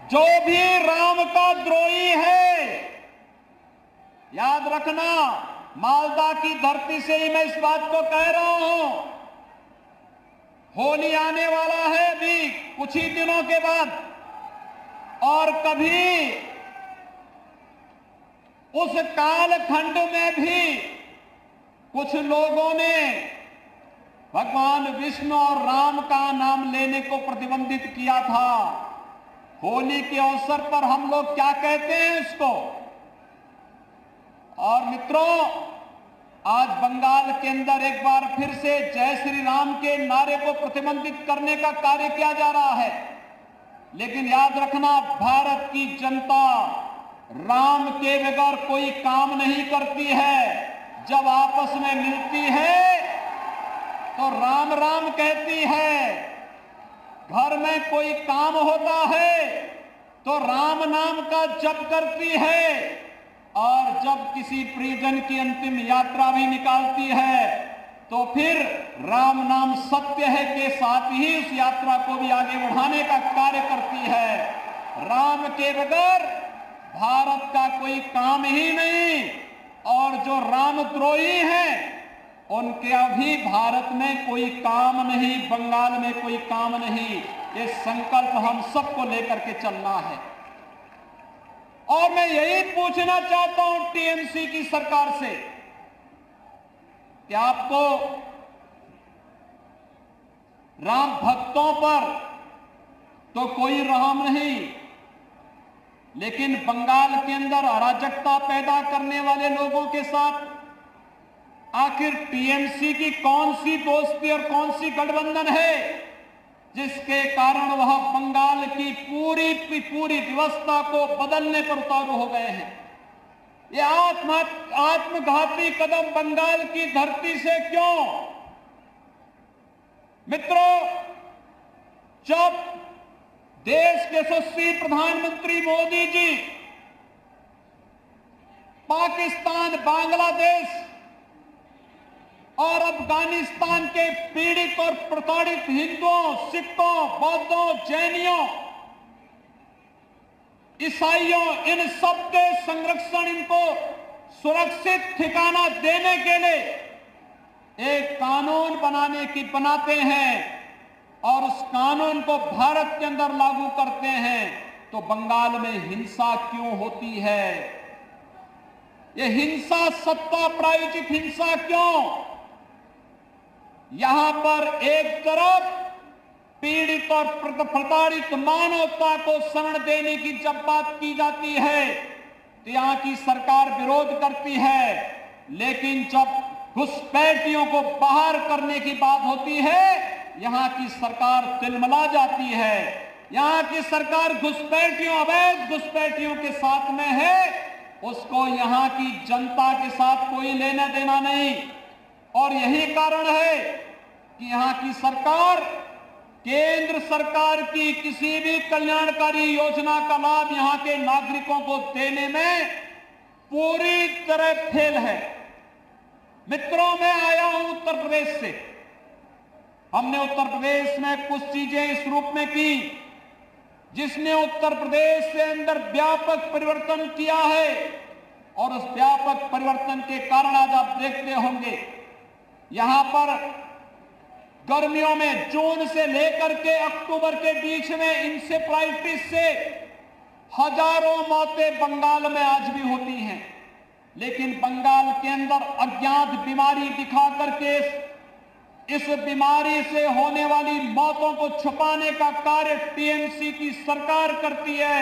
जो भी राम का द्रोही है, याद रखना, मालदा की धरती से ही मैं इस बात को कह रहा हूं। होली आने वाला है अभी कुछ ही दिनों के बाद, और कभी उस कालखंड में भी कुछ लोगों ने भगवान विष्णु और राम का नाम लेने को प्रतिबंधित किया था। होली के अवसर पर हम लोग क्या कहते हैं इसको। और मित्रों, आज बंगाल के अंदर एक बार फिर से जय श्री राम के नारे को प्रतिबंधित करने का कार्य किया जा रहा है। लेकिन याद रखना, भारत की जनता राम के बगैर कोई काम नहीं करती है। जब आपस में मिलती है तो राम राम कहती है, घर में कोई काम होता है तो राम नाम का जप करती है, और जब किसी परिजन की अंतिम यात्रा भी निकालती है तो फिर राम नाम सत्य है के साथ ही उस यात्रा को भी आगे बढ़ाने का कार्य करती है। राम के बगैर भारत का कोई काम ही नहीं, और जो रामद्रोही हैं उनके अभी भारत में कोई काम नहीं, बंगाल में कोई काम नहीं। ये संकल्प हम सबको लेकर के चलना है। और मैं यही पूछना चाहता हूं टीएमसी की सरकार से कि आपको राम भक्तों पर तो कोई रहम नहीं, लेकिन बंगाल के अंदर अराजकता पैदा करने वाले लोगों के साथ आखिर टीएमसी की कौन सी दोस्ती और कौन सी गठबंधन है जिसके कारण वह बंगाल की पूरी व्यवस्था को बदलने पर उतारू हो गए हैं। ये आत्मघाती कदम बंगाल की धरती से क्यों? मित्रों, जब देश के यशस्वी प्रधानमंत्री मोदी जी पाकिस्तान, बांग्लादेश और अफगानिस्तान के पीड़ित और प्रताड़ित हिंदुओं, सिखों, बौद्धों, जैनियों, ईसाइयों, इन सबके संरक्षण, इनको सुरक्षित ठिकाना देने के लिए एक कानून बनाते हैं और उस कानून को भारत के अंदर लागू करते हैं, तो बंगाल में हिंसा क्यों होती है? ये हिंसा, सत्ता प्रायोजित हिंसा क्यों? यहां पर एक तरफ पीड़ित और प्रताड़ित मानवता को शरण देने की जब बात की जाती है तो यहां की सरकार विरोध करती है, लेकिन जब घुसपैठियों को बाहर करने की बात होती है यहां की सरकार तिलमिला जाती है। यहां की सरकार घुसपैठियों, अवैध घुसपैठियों के साथ में है, उसको यहां की जनता के साथ कोई लेना देना नहीं। और यही कारण है कि यहां की सरकार केंद्र सरकार की किसी भी कल्याणकारी योजना का लाभ यहां के नागरिकों को देने में पूरी तरह फेल है। मित्रों, मैं आया हूं उत्तर प्रदेश से। हमने उत्तर प्रदेश में कुछ चीजें इस रूप में की जिसने उत्तर प्रदेश के अंदर व्यापक परिवर्तन किया है, और उस व्यापक परिवर्तन के कारण आज आप देखते होंगे यहां पर गर्मियों में जून से लेकर के अक्टूबर के बीच में इंसेफ्लाइटिस से हजारों मौतें बंगाल में आज भी होती हैं। लेकिन बंगाल के अंदर अज्ञात बीमारी दिखा करके इस बीमारी से होने वाली मौतों को छुपाने का कार्य टीएमसी की सरकार करती है।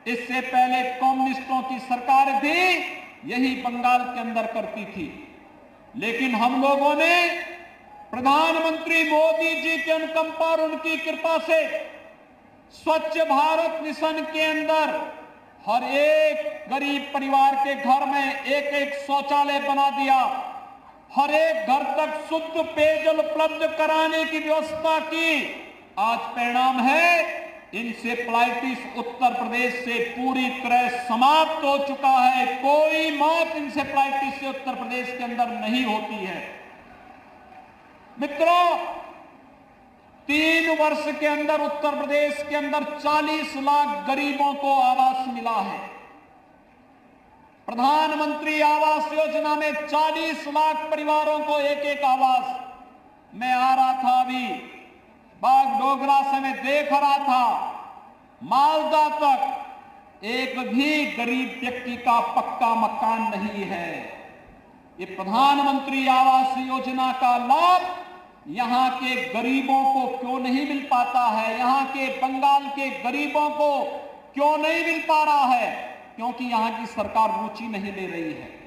इससे पहले कम्युनिस्टों की सरकार भी यही बंगाल के अंदर करती थी। लेकिन हम लोगों ने प्रधानमंत्री मोदी जी के अनुकंपा और उनकी कृपा से स्वच्छ भारत मिशन के अंदर हर एक गरीब परिवार के घर में एक एक शौचालय बना दिया, हर एक घर तक शुद्ध पेयजल उपलब्ध कराने की व्यवस्था की। आज परिणाम है इंसेफ्लाइटिस उत्तर प्रदेश से पूरी तरह समाप्त हो चुका है। कोई मौत इंसेफ्लाइटिस से उत्तर प्रदेश के अंदर नहीं होती है। मित्रों, 3 वर्ष के अंदर उत्तर प्रदेश के अंदर 40 लाख गरीबों को आवास मिला है। प्रधानमंत्री आवास योजना में 40 लाख परिवारों को एक एक आवास। मैं आ रहा था अभी बागडोगरा से, मैं देख रहा था मालदा तक एक भी गरीब व्यक्ति का पक्का मकान नहीं है। ये प्रधानमंत्री आवास योजना का लाभ यहां के गरीबों को क्यों नहीं मिल पाता है? यहां के बंगाल के गरीबों को क्यों नहीं मिल पा रहा है? क्योंकि यहां की सरकार रुचि नहीं ले रही है।